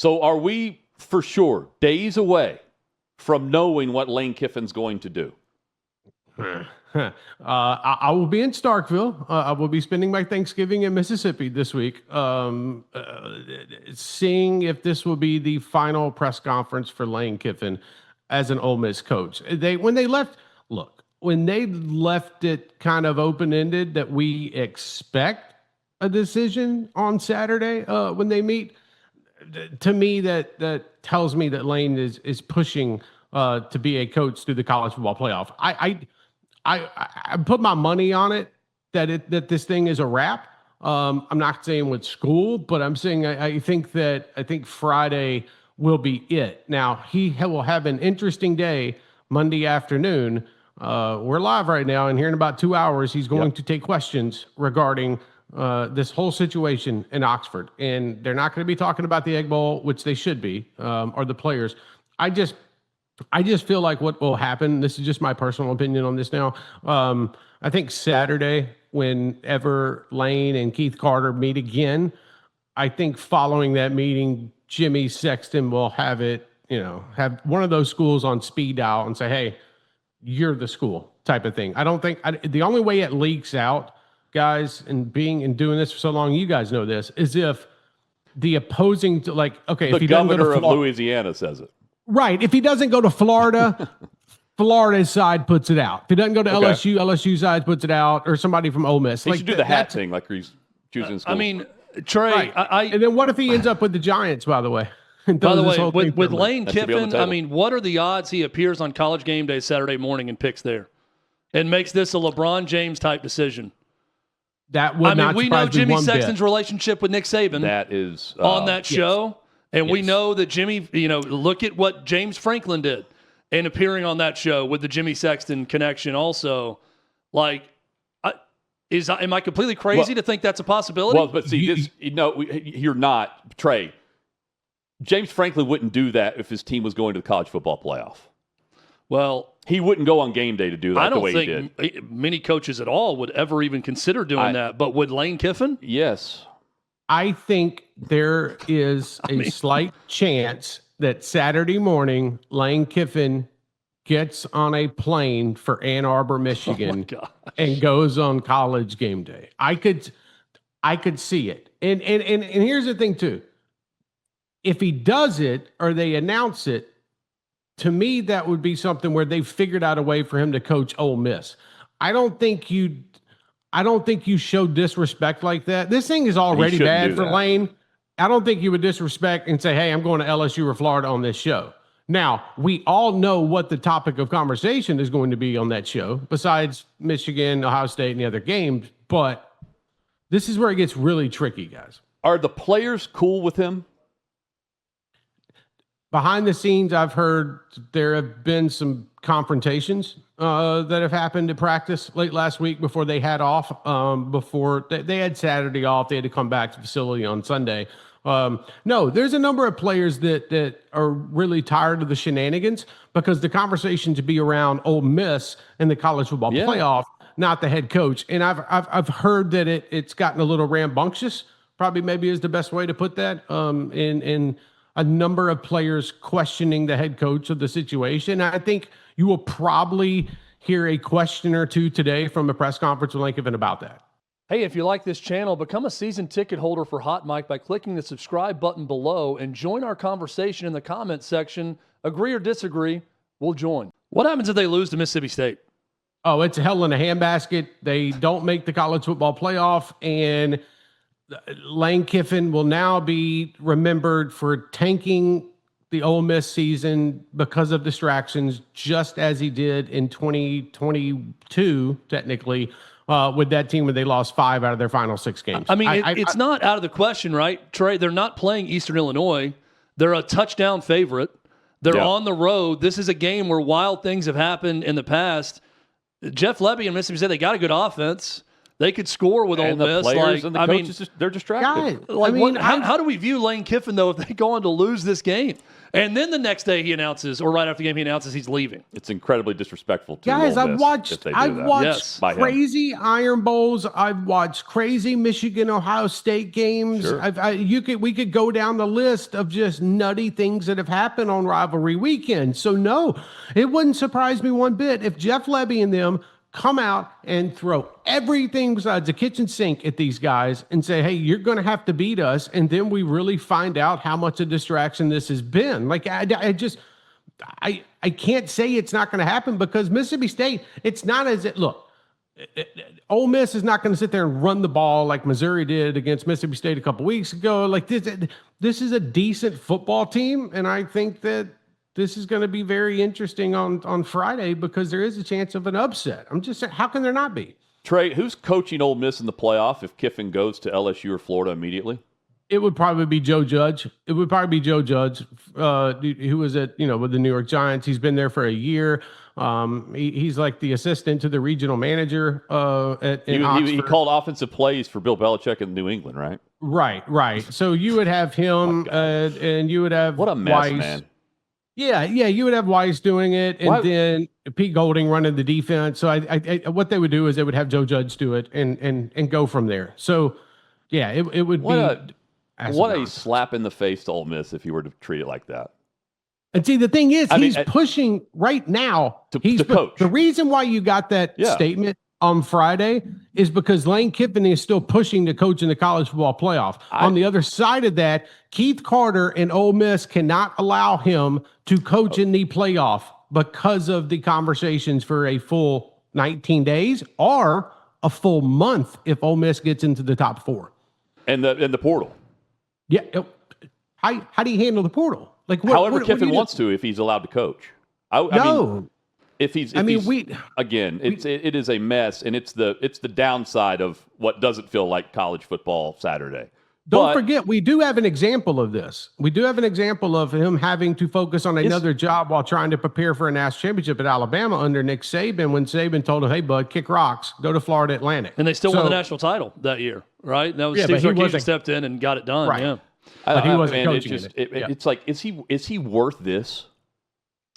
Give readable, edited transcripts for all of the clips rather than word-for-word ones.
So are we for sure days away from knowing what Lane Kiffin's going to do? I will be in Starkville. I will be spending my Thanksgiving in Mississippi this week, seeing if this will be the final press conference for Lane Kiffin as an Ole Miss coach. When they left it kind of open-ended that we expect a decision on Saturday when they meet, to me that tells me that Lane is pushing to be a coach through the college football playoff. I put my money on it that this thing is a wrap. I'm not saying with school, but I'm saying I think Friday will be it. Now he will have an interesting day Monday afternoon. We're live right now, and here in about 2 hours, he's going to take questions regarding this whole situation in Oxford, and they're not going to be talking about the Egg Bowl, which they should be, or the players. I just feel like what will happen, this is just my personal opinion on this now. I think Saturday, whenever Lane and Keith Carter meet again, I think following that meeting, Jimmy Sexton will have one of those schools on speed dial and say, hey, you're the school type of thing. I don't think the only way it leaks out, guys, and doing this for so long, you guys know this, is if the opposing, the governor of Louisiana says it. Right. If he doesn't go to Florida, Florida's side puts it out. If he doesn't go to LSU, LSU side puts it out, or somebody from Ole Miss. He should do the hat thing like he's choosing school. I mean, Trey, right. And then what if he ends up with the Giants, by the way? By the way, with Lane Kiffin, I mean, what are the odds he appears on College Game Day Saturday morning and picks there and makes this a LeBron James type decision? That would not surprise me. We know Jimmy Sexton's relationship with Nick Saban. That is on that show. Yes. And we know that Jimmy, look at what James Franklin did and appearing on that show with the Jimmy Sexton connection also. Am I completely crazy to think that's a possibility? Well, but see, you're not, Trey. James Franklin wouldn't do that if his team was going to the college football playoff. Well, he wouldn't go on game day to do that the way he did. I don't think many coaches at all would ever even consider doing that. But would Lane Kiffin? Yes. I think there is a slight chance that Saturday morning, Lane Kiffin gets on a plane for Ann Arbor, Michigan, and goes on College Game Day. I could see it. And here's the thing too. If he does it or they announce it, to me, that would be something where they've figured out a way for him to coach Ole Miss. I don't think you show disrespect like that. This thing is already bad for Lane. I don't think you would disrespect and say, hey, I'm going to LSU or Florida on this show. Now, we all know what the topic of conversation is going to be on that show, besides Michigan, Ohio State, and the other games. But this is where it gets really tricky, guys. Are the players cool with him? Behind the scenes, I've heard there have been some confrontations that have happened at practice late last week before they had off. Before they had Saturday off, they had to come back to the facility on Sunday. No, there's a number of players that are really tired of the shenanigans because the conversation to be around Ole Miss and the college football playoff, not the head coach. And I've heard that it's gotten a little rambunctious. Probably maybe is the best way to put that. In a number of players questioning the head coach of the situation. I think you will probably hear a question or two today from a press conference with Lane Kiffin about that. Hey, if you like this channel, become a season ticket holder for Hot Mic by clicking the subscribe button below and join our conversation in the comments section. Agree or disagree, we'll join. What happens if they lose to Mississippi State? Oh, it's a hell in a handbasket. They don't make the college football playoff, and Lane Kiffin will now be remembered for tanking the Ole Miss season because of distractions, just as he did in 2022, technically, with that team when they lost 5 out of their final 6 games. I mean, it's not out of the question, right, Trey? They're not playing Eastern Illinois. They're a touchdown favorite. They're on the road. This is a game where wild things have happened in the past. Jeff Lebby and Mississippi State, they got a good offense. They could score with Ole And the Miss. players and the coaches, they're distracted. Guys, How do we view Lane Kiffin, though, if they go on to lose this game? And then the next day he announces, or right after the game, he announces he's leaving. It's incredibly disrespectful to guys. Ole I've Miss watched if they do that. Yes. crazy Iron Bowls. I've watched crazy Michigan Ohio State games. Sure. We could go down the list of just nutty things that have happened on rivalry weekend. So no, it wouldn't surprise me one bit if Jeff Lebby and them come out and throw everything besides the kitchen sink at these guys and say, hey, you're going to have to beat us. And then we really find out how much a distraction this has been. Like, I can't say it's not going to happen because Mississippi State, it's not as it, look, Ole Miss is not going to sit there and run the ball like Missouri did against Mississippi State a couple weeks ago. Like this is a decent football team. And I think that this is going to be very interesting on Friday because there is a chance of an upset. I'm just saying, how can there not be? Trey, who's coaching Ole Miss in the playoff if Kiffin goes to LSU or Florida immediately? It would probably be Joe Judge. Who was at, with the New York Giants. He's been there for a year. He's like the assistant to the regional manager in Oxford. He called offensive plays for Bill Belichick in New England, right? Right. So you would have him and you would have what a mess, Weiss. Man. Yeah, you would have Weiss doing it, and then Pete Golding running the defense. So I what they would do is they would have Joe Judge do it and go from there. So yeah, it would be what a slap in the face to Ole Miss if you were to treat it like that. And see, the thing is, he's pushing right now to coach. The reason why you got that statement on Friday is because Lane Kiffin is still pushing to coach in the college football playoff. On the other side of that, Keith Carter and Ole Miss cannot allow him to coach in the playoff because of the conversations for a full 19 days or a full month if Ole Miss gets into the top 4. And the portal. Yeah. How do you handle the portal? Like however Kiffin wants to if he's allowed to coach. I mean, it is a mess, and it's the downside of what doesn't feel like college football Saturday. Don't forget, we do have an example of this. We do have an example of him having to focus on another job while trying to prepare for a national championship at Alabama under Nick Saban when Saban told him, hey, bud, kick rocks, go to Florida Atlantic. And they still won the national title that year, right? That was Steve Sarkisian stepped in and got it done. Right. Yeah. But he wasn't coaching It's like, is he worth this?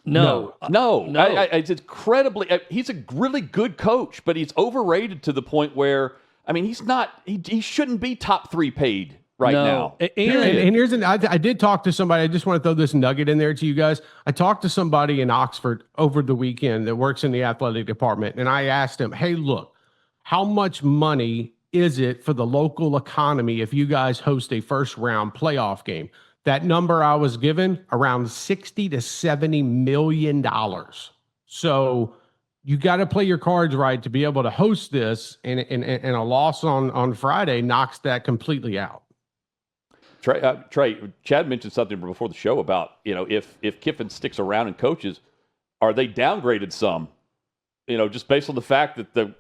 No. It's incredibly. He's a really good coach, but he's overrated to the point where he's not. He shouldn't be top 3 paid now. And here's I did talk to somebody. I just want to throw this nugget in there to you guys. I talked to somebody in Oxford over the weekend that works in the athletic department, and I asked him, "Hey, look, how much money is it for the local economy if you guys host a first round playoff game?" That number I was given, around $60 to $70 million. So you got to play your cards right to be able to host this, and a loss on Friday knocks that completely out. Trey, Chad mentioned something before the show about, if Kiffin sticks around and coaches, are they downgraded some? Just based on the fact that the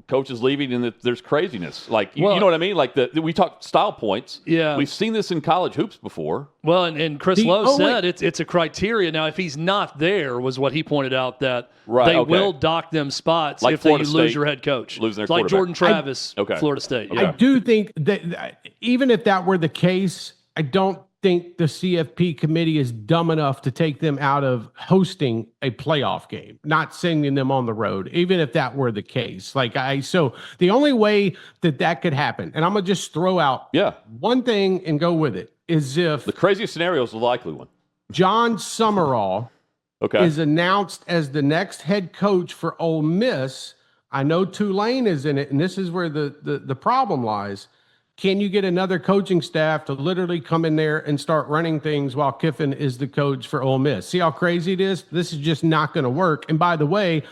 coach is leaving and that there's craziness. Like, you know what I mean? Like, we talk style points. Yeah. We've seen this in college hoops before. Well, and Chris Lowe said it's a criteria. Now, if he's not there, was what he pointed out, that they will dock them spots like if Florida you State lose your head coach. Losing their it's like quarterback. Jordan Travis, Florida State. I do think that even if that were the case, I don't think the CFP committee is dumb enough to take them out of hosting a playoff game, not sending them on the road, even if that were the case. So the only way that could happen, and I'm going to just throw out one thing and go with it, is if the craziest scenario is the likely one. John Summerall is announced as the next head coach for Ole Miss. I know Tulane is in it, and this is where the problem lies. Can you get another coaching staff to literally come in there and start running things while Kiffin is the coach for Ole Miss? See how crazy it is? This is just not going to work. And by the way,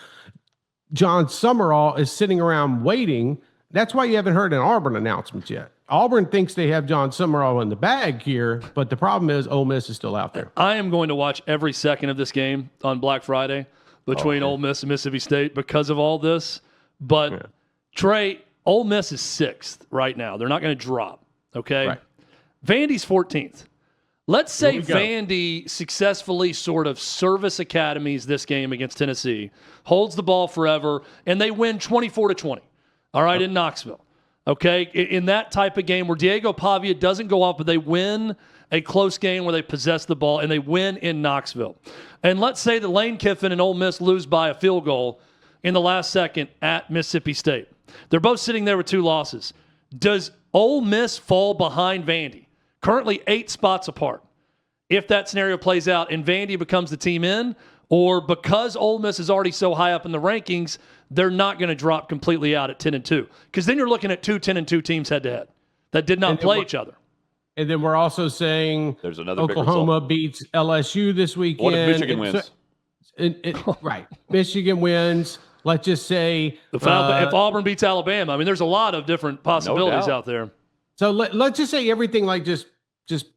John Summerall is sitting around waiting. That's why you haven't heard an Auburn announcement yet. Auburn thinks they have John Summerall in the bag here, but the problem is Ole Miss is still out there. I am going to watch every second of this game on Black Friday between Ole Miss and Mississippi State because of all this. But Trey, Ole Miss is 6th right now. They're not going to drop, okay? Right. Vandy's 14th. Let's say Vandy successfully sort of service academies this game against Tennessee, holds the ball forever, and they win 24-20. all right, in Knoxville. Okay, in that type of game where Diego Pavia doesn't go off, but they win a close game where they possess the ball and they win in Knoxville. And let's say that Lane Kiffin and Ole Miss lose by a field goal in the last second at Mississippi State. They're both sitting there with 2 losses. Does Ole Miss fall behind Vandy? Currently 8 spots apart. If that scenario plays out and Vandy becomes the team in, or because Ole Miss is already so high up in the rankings, they're not going to drop completely out at 10-2. Because then you're looking at 2 10-2 teams head-to-head that did not play each other. And then we're also saying there's another Oklahoma beats LSU this weekend. What if Michigan wins? Right. Michigan wins. Let's just say if Auburn beats Alabama, I mean, there's a lot of different possibilities out there. So let's just say everything like just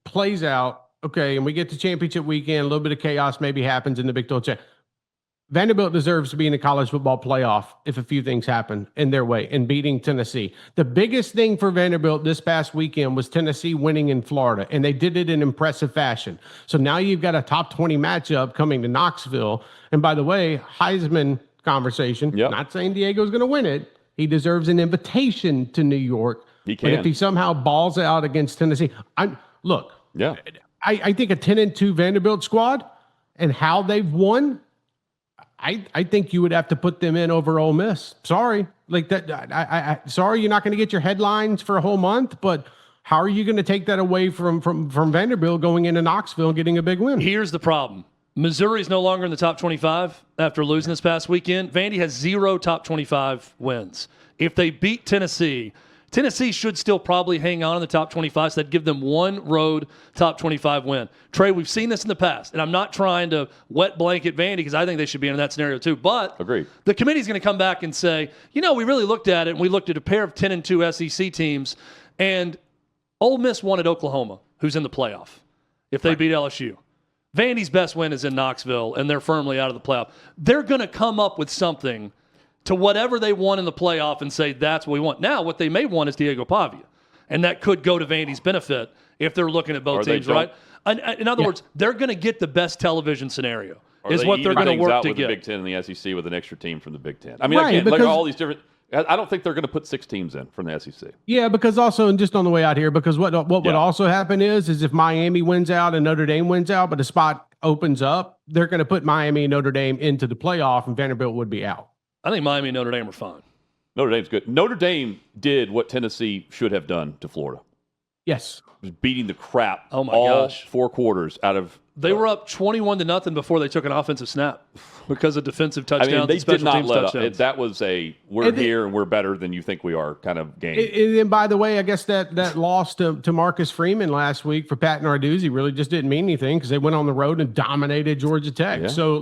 plays out. Okay, and we get to championship weekend. A little bit of chaos maybe happens in the Big 12 championship. Vanderbilt deserves to be in the college football playoff if a few things happen in their way and beating Tennessee. The biggest thing for Vanderbilt this past weekend was Tennessee winning in Florida, and they did it in impressive fashion. So now you've got a top 20 matchup coming to Knoxville. And by the way, Heisman conversation, not saying Diego's going to win it. He deserves an invitation to New York. He can. But if he somehow balls out against Tennessee, I think a 10-2 Vanderbilt squad and how they've won, I think you would have to put them in over Ole Miss. Sorry. Like that. Sorry, you're not going to get your headlines for a whole month, but how are you going to take that away from Vanderbilt going into Knoxville and getting a big win? Here's the problem. Missouri's no longer in the top 25 after losing this past weekend. Vandy has 0 top 25 wins. If they beat Tennessee should still probably hang on in the top 25, so that'd give them 1 road top 25 win. Trey, we've seen this in the past, and I'm not trying to wet blanket Vandy because I think they should be in that scenario too. But agreed. The committee's going to come back and say, we really looked at it, and we looked at a pair of 10-2 SEC teams, and Ole Miss wanted Oklahoma, who's in the playoff, if they beat LSU. Vandy's best win is in Knoxville, and they're firmly out of the playoff. They're going to come up with something to whatever they want in the playoff and say that's what we want. Now, what they may want is Diego Pavia, and that could go to Vandy's benefit if they're looking at both teams, right? In other words, they're going to get the best television scenario is what they're going to work to get. The Big Ten and the SEC with an extra team from the Big Ten. I mean, again, look at all these different – I don't think they're going to put 6 teams in from the SEC. Yeah, because also, and just on the way out here, because what would also happen is if Miami wins out and Notre Dame wins out, but a spot opens up, they're going to put Miami and Notre Dame into the playoff, and Vanderbilt would be out. I think Miami and Notre Dame are fine. Notre Dame's good. Notre Dame did what Tennessee should have done to Florida. Yes. Was beating the crap all 4 quarters out of. They were up 21-0 before they took an offensive snap because of defensive touchdowns. I mean, they and special did not teams let touchdowns. up. That was we're here and we're better than you think we are kind of game. And then, by the way, I guess that loss to Marcus Freeman last week for Pat Narduzzi really just didn't mean anything because they went on the road and dominated Georgia Tech. Yeah. So,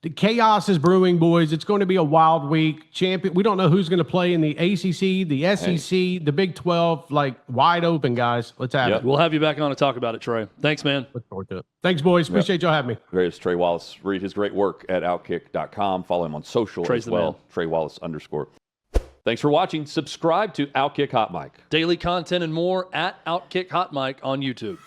the chaos is brewing, boys. It's going to be a wild week. We don't know who's going to play in the ACC, the SEC, the Big 12. Wide open, guys. Let's have it. We'll have you back on to talk about it, Trey. Thanks, man. Look forward to it. Thanks, boys. Appreciate y'all having me. There's Trey Wallace. Read his great work at Outkick.com. Follow him on social Trey's as well. Trey Wallace _. Thanks for watching. Subscribe to Outkick Hot Mic. Daily content and more at Outkick Hot Mic on YouTube.